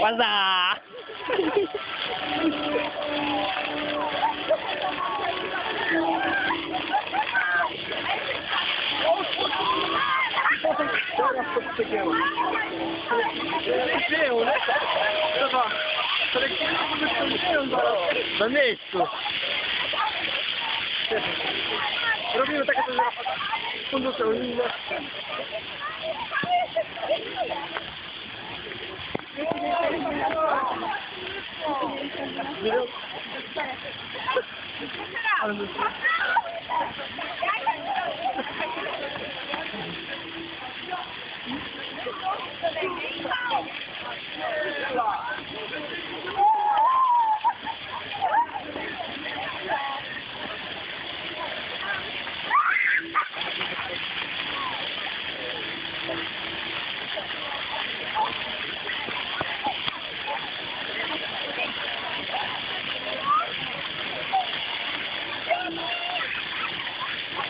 Łaza! Teraz to przegięło. Przegięło, nie? Dobra. Na miejscu. Robimy takie coś, fundusze unijne.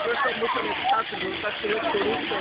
Zresztą muszę mieć tacy, bo tak się lekko ruszą.